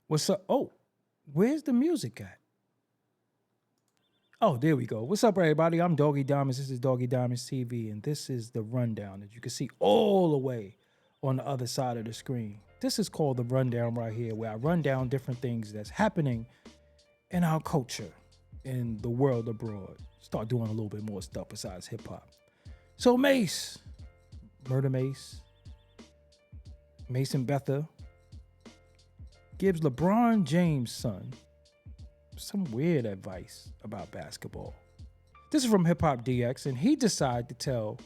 What's up? Oh, where's the music at? Oh, there we go. What's up, everybody? I'm Doggie Diamonds. This is Doggie Diamonds TV, and this is the rundown that you can see all the way on the other side of the screen. This is called the rundown right here, where I run down different things that's happening in our culture, in the world abroad. Start doing a little bit more stuff besides hip hop. So Mace, Murder Mace, Mason Betha, gives LeBron James' son some weird advice about basketball. This is from Hip Hop DX, and he decided to tell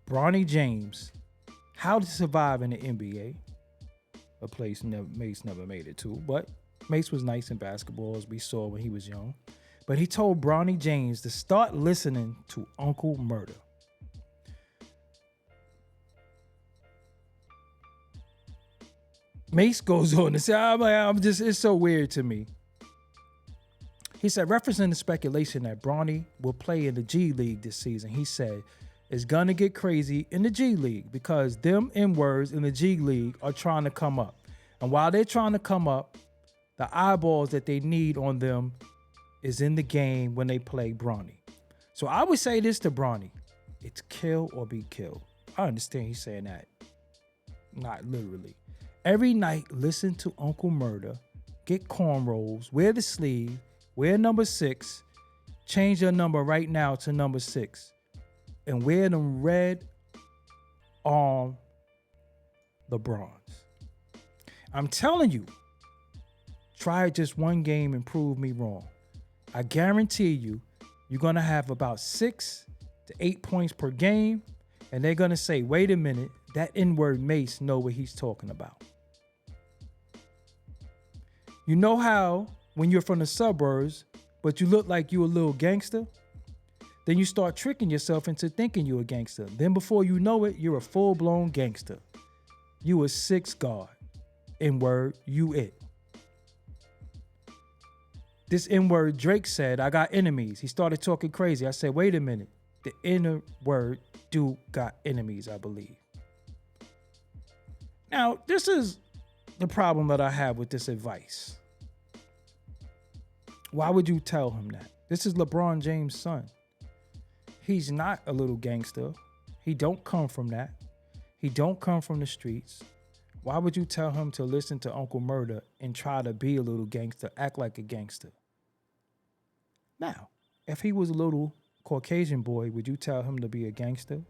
Bronny James how to survive in the NBA, a place Mace never made it to, but Mace was nice in basketball, as we saw when he was young. But he told Bronny James to start listening to Uncle Murder. Mace goes on to say, it's so weird to me. He said, referencing the speculation that Bronny will play in the G League this season, he said, it's gonna get crazy in the G League because them N-words in the G League are trying to come up. And while they're trying to come up, the eyeballs that they need on them is in the game when they play Bronny. So I would say this to Bronny, it's kill or be killed. I understand he's saying that, not literally. Every night, listen to Uncle Murder, get cornrows, wear the sleeve, wear number 6, change your number right now to number 6, and wear them red on LeBrons. I'm telling you, try just one game and prove me wrong. I guarantee you, you're going to have about 6 to 8 points per game, and they're going to say, wait a minute, that N-word Mace know what he's talking about. You know how when you're from the suburbs, but you look like you a little gangster? Then you start tricking yourself into thinking you're a gangster. Then before you know it, you're a full-blown gangster. You a 6 guard. N-word, you it. This N-word Drake said, I got enemies. He started talking crazy. I said, wait a minute. The N-word dude got enemies, I believe. Now, this is the problem that I have with this advice. Why would you tell him that? This is LeBron James' son. He's not a little gangster. He don't come from that. He don't come from the streets. Why would you tell him to listen to Uncle Murder and try to be a little gangster, act like a gangster? Now, if he was a little Caucasian boy, would you tell him to be a gangster?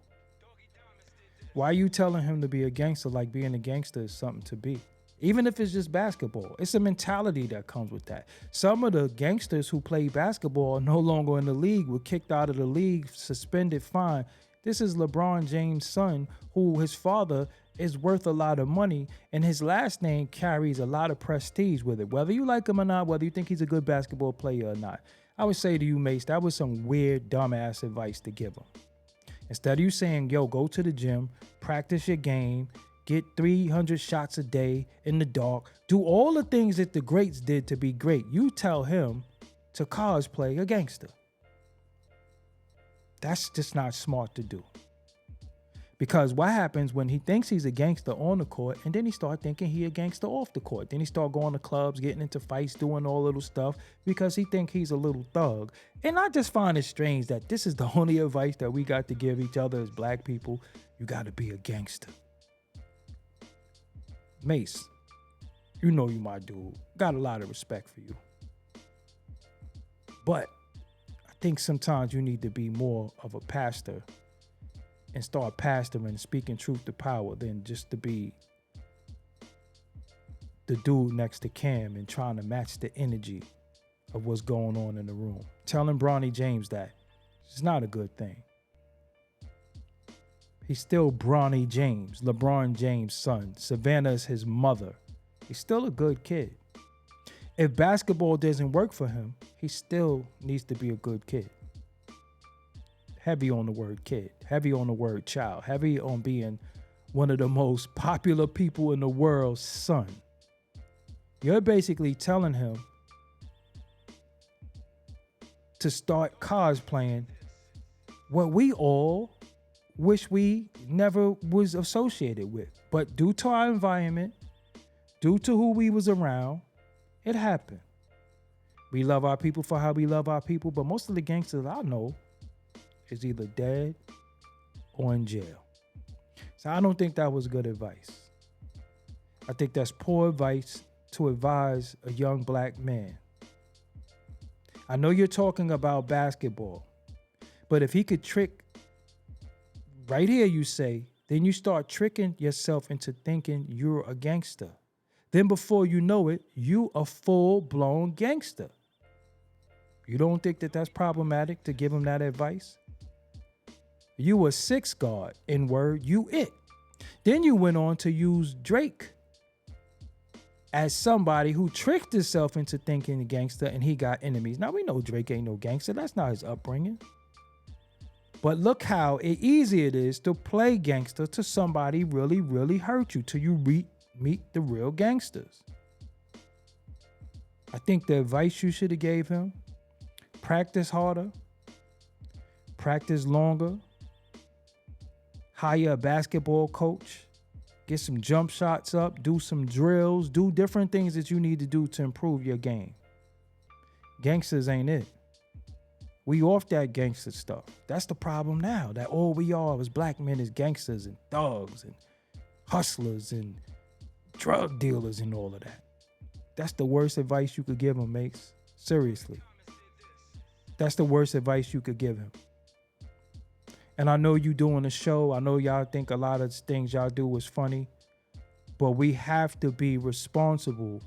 Why are you telling him to be a gangster like being a gangster is something to be? Even if it's just basketball, it's a mentality that comes with that. Some of the gangsters who play basketball are no longer in the league, were kicked out of the league, suspended, fined. This is LeBron James' son, who his father is worth a lot of money, and his last name carries a lot of prestige with it. Whether you like him or not, whether you think he's a good basketball player or not, I would say to you, Mace, that was some weird, dumbass advice to give him. Instead of you saying, yo, go to the gym, practice your game, get 300 shots a day in the dark, do all the things that the greats did to be great, you tell him to cosplay a gangster. That's just not smart to do. Because what happens when he thinks he's a gangster on the court, and then he start thinking he a gangster off the court. Then he start going to clubs, getting into fights, doing all little stuff because he think he's a little thug. And I just find it strange that this is the only advice that we got to give each other as black people. You got to be a gangster. Mace, you know you my dude. Got a lot of respect for you. But I think sometimes you need to be more of a pastor and start pastoring, speaking truth to power than just to be the dude next to Cam and trying to match the energy of what's going on in the room. Telling Bronny James that it's not a good thing. He's still Bronny James, LeBron James' son. Savannah's his mother. He's still a good kid. If basketball doesn't work for him, he still needs to be a good kid. Heavy on the word kid, heavy on the word child, heavy on being one of the most popular people in the world's son. You're basically telling him to start cosplaying what we all wish we never was associated with. But due to our environment, due to who we was around, it happened. We love our people for how we love our people, but most of the gangsters I know is either dead or in jail. So I don't think that was good advice. I think that's poor advice to advise a young black man. I know you're talking about basketball, but if he could trick, right here you say, then you start tricking yourself into thinking you're a gangster. Then before you know it, you a full-blown gangster. You don't think that that's problematic to give him that advice? You a six guard, N-word, you it. Then you went on to use Drake as somebody who tricked himself into thinking a gangster and he got enemies. Now we know Drake ain't no gangster. That's not his upbringing. But look how easy it is to play gangster to somebody really, really hurt you till you meet the real gangsters. I think the advice you should have gave him, practice harder, practice longer, hire a basketball coach, get some jump shots up, do some drills, do different things that you need to do to improve your game. Gangsters ain't it. We off that gangster stuff. That's the problem now, that all we are as black men is gangsters and thugs and hustlers and drug dealers and all of that. That's the worst advice you could give him, mates. Seriously. That's the worst advice you could give him. And I know you doing a show. I know y'all think a lot of things y'all do is funny. But we have to be responsible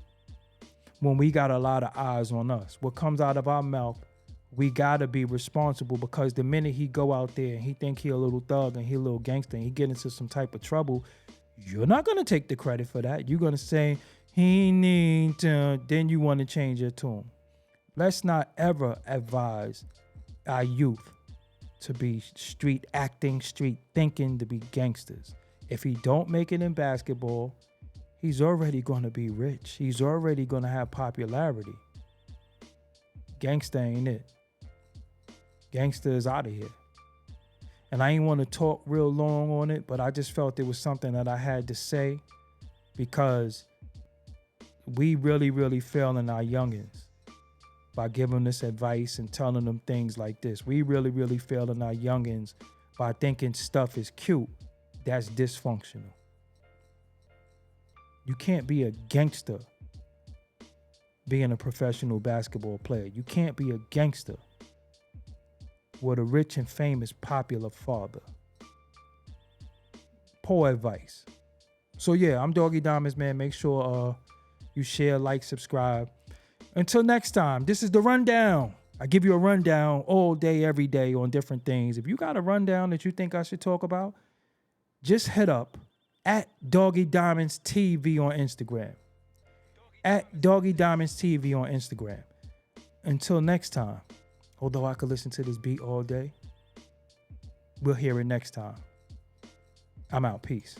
when we got a lot of eyes on us. What comes out of our mouth, we got to be responsible, because the minute he go out there and he think he a little thug and he a little gangster and he get into some type of trouble, you're not going to take the credit for that. You're going to say, he need to, then you want to change your tune. Let's not ever advise our youth to be street acting, street thinking, to be gangsters. If he don't make it in basketball, he's already going to be rich. He's already going to have popularity. Gangster ain't it. Gangster is out of here. And I ain't want to talk real long on it, but I just felt it was something that I had to say, because we really, really failing our youngins by giving this advice and telling them things like this. We really, really failing our youngins by thinking stuff is cute. That's dysfunctional. You can't be a gangster being a professional basketball player. You can't be a gangster with a rich and famous popular father. Poor advice. So yeah, I'm Doggie Diamonds, man. Make sure you share, like, subscribe. Until next time, this is the rundown. I give you a rundown all day, every day on different things. If you got a rundown that you think I should talk about, just hit up at Doggie Diamonds TV on Instagram. At Doggie Diamonds TV on Instagram. Until next time, although I could listen to this beat all day, we'll hear it next time. I'm out. Peace.